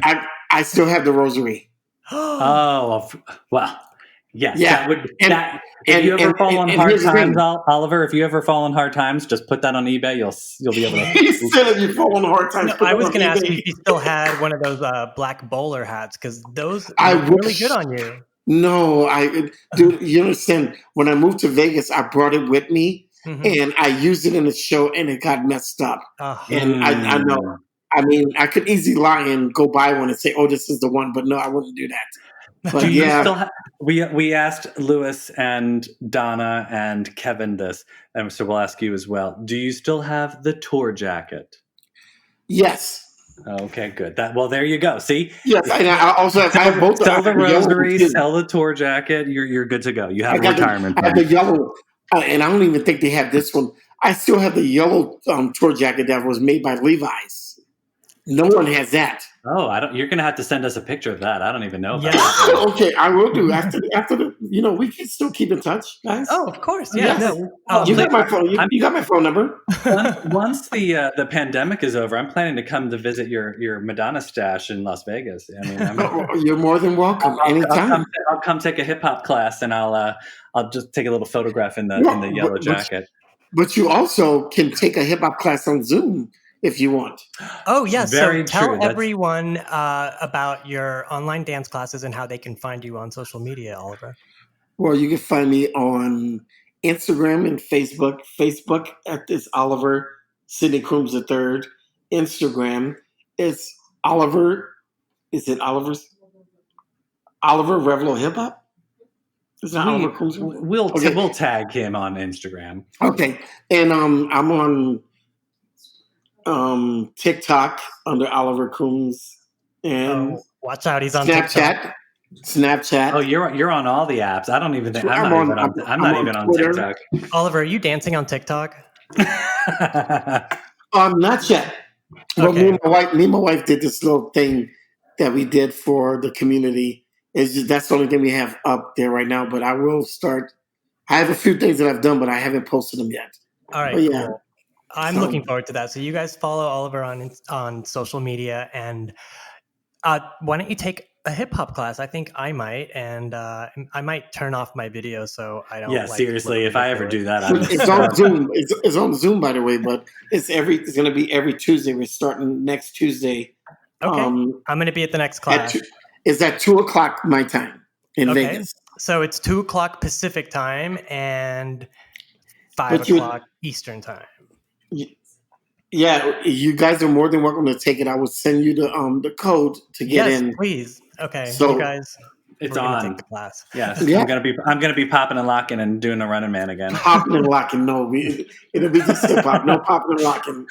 I still have the rosary. Oh, well, yes. Yeah. If you ever fall on hard times, Oliver, if you ever fall on hard times, just put that on eBay. You'll be able to. He said if you fall on hard times, I was going to ask you if you still had one of those black bowler hats, because those are really good on you. No, dude, you understand? When I moved to Vegas, I brought it with me. Mm-hmm. And I used it in the show, and it got messed up. And I know. I mean, I could easily lie and go buy one and say, "Oh, this is the one," but no, I wouldn't do that. But do you still have? We asked Lewis and Donna and Kevin this, and so we'll ask you as well. Do you still have the tour jacket? Yes. Okay, good. There you go. See? Yes, and I also have both. Sell the rosary, sell the tour jacket. You're good to go. You have a retirement plan. I have the yellow. And I don't even think they have this one. I still have the yellow tour jacket that was made by Levi's. No one has that. Oh, you're going to have to send us a picture of that. I don't even know about that. Okay, I will do after the. We can still keep in touch, guys. Oh, of course. Yeah. No. You got my phone. You got my phone number. Once the pandemic is over, I'm planning to come to visit your Madonna stash in Las Vegas. I mean, you're more than welcome. Anytime. I'll come take a hip hop class, and I'll just take a little photograph in the yellow jacket. But you also can take a hip hop class on Zoom if you want. Oh, yes. Very so tell true. everyone about your online dance classes and how they can find you on social media, Oliver. Well, you can find me on Instagram and Facebook. Facebook at this Oliver Sidney Crumes III. Instagram is Oliver. Is it Oliver's? Oliver Revelo Hip Hop? Is that Oliver Crumes? We'll tag him on Instagram. Okay. And I'm on TikTok under Oliver Crumes, and watch out, he's on Snapchat. TikTok. Snapchat. Oh, you're on all the apps. I don't even think I'm not even on Twitter. TikTok. Oliver, are you dancing on TikTok? Not yet. But Okay. me and my wife did this little thing that we did for the community. It's just that's the only thing we have up there right now. But I will start. I have a few things that I've done, but I haven't posted them yet. All right. But yeah. Cool. I'm looking forward to that. So you guys follow Oliver on social media, and why don't you take a hip hop class? I think I might, and I might turn off my video so I don't. Yeah, seriously. If I ever do that, it's on Zoom. It's on Zoom, by the way. But it's going to be every Tuesday. We're starting next Tuesday. Okay, I'm going to be at the next class. It's at 2:00 my time in Vegas. So it's 2:00 Pacific time and 5:00 Eastern time. Yeah, you guys are more than welcome to take it. I will send you the code to get in. Yes, please. Okay, so you guys, it's on. Take the class. Yes, yeah. I'm gonna be popping and locking and doing the Running Man again. Popping and locking, no, it'll be just hip hop. No popping and locking.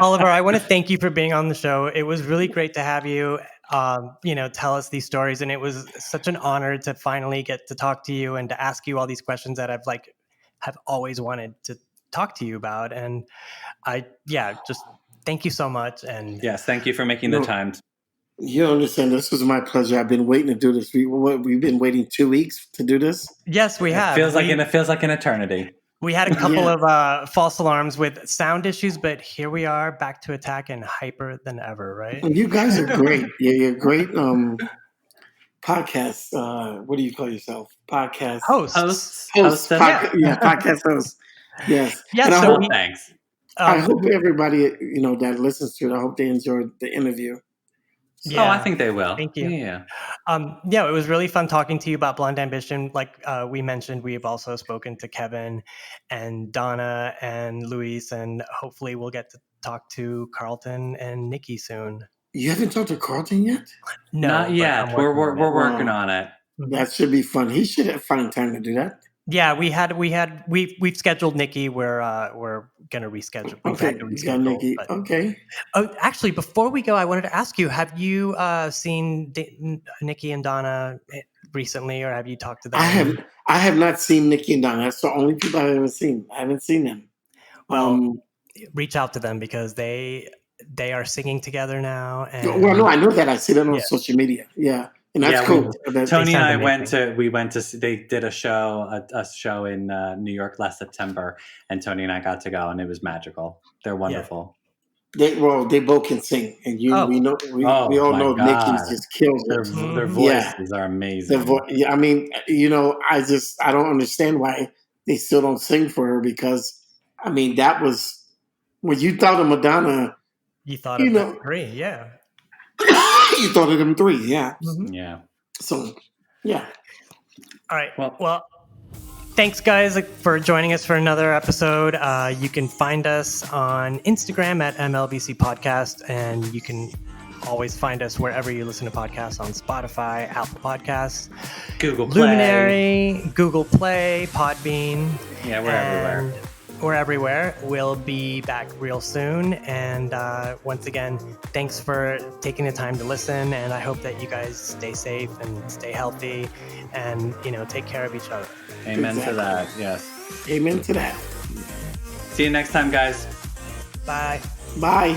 Oliver, I want to thank you for being on the show. It was really great to have you. Tell us these stories, and it was such an honor to finally get to talk to you and to ask you all these questions that have always wanted to talk to you about. And just thank you so much. And yes, thank you for making the time. You understand, this was my pleasure. I've been waiting to do this. We've been waiting 2 weeks to do this. Yes, we have. It feels like an eternity. We had a couple of false alarms with sound issues, but here we are back to attack and hyper than ever, right? You guys are great. You're great podcast. What do you call yourself? Podcast hosts. Podcast hosts. Yes. Yeah. Thanks. I hope everybody that listens to it, I hope they enjoyed the interview. Yeah. Oh, I think they will. Thank you. Yeah. It was really fun talking to you about Blond Ambition. Like we mentioned, we've also spoken to Kevin and Donna and Luis, and hopefully we'll get to talk to Carlton and Nikki soon. You haven't talked to Carlton yet? No, not yet. We're working on it. That should be fun. He should have find time to do that. Yeah, we've scheduled Nikki. We're gonna reschedule. Okay, you got Nikki. Okay. Oh, actually, before we go, I wanted to ask you: have you seen Nikki and Donna recently, or have you talked to them? I have not seen Nikki and Donna. That's the only people I've ever seen. I haven't seen them. Well, reach out to them because they are singing together now. And, no, I know that. I see them on social media. Yeah. And that's cool. Tony and I they did a show in New York last September, and Tony and I got to go, and it was magical. They're wonderful. Yeah. They both can sing, and we all know Nikki's just kills it. Their voices are amazing. I mean, I don't understand why they still don't sing for her, because I mean, that was when you thought of Madonna. You thought of them three, yeah. You thought of them three, yeah. Mm-hmm. Yeah. So, yeah. All right. Well, thanks, guys, for joining us for another episode. You can find us on Instagram at MLVC Podcast, and you can always find us wherever you listen to podcasts, on Spotify, Apple Podcasts, Google Play, Luminary, Google Play, Podbean. Yeah, we're everywhere. We're everywhere. We'll be back real soon. And once again, thanks for taking the time to listen. And I hope that you guys stay safe and stay healthy and, take care of each other. Amen to that. Yes. Amen to that. See you next time, guys. Bye. Bye.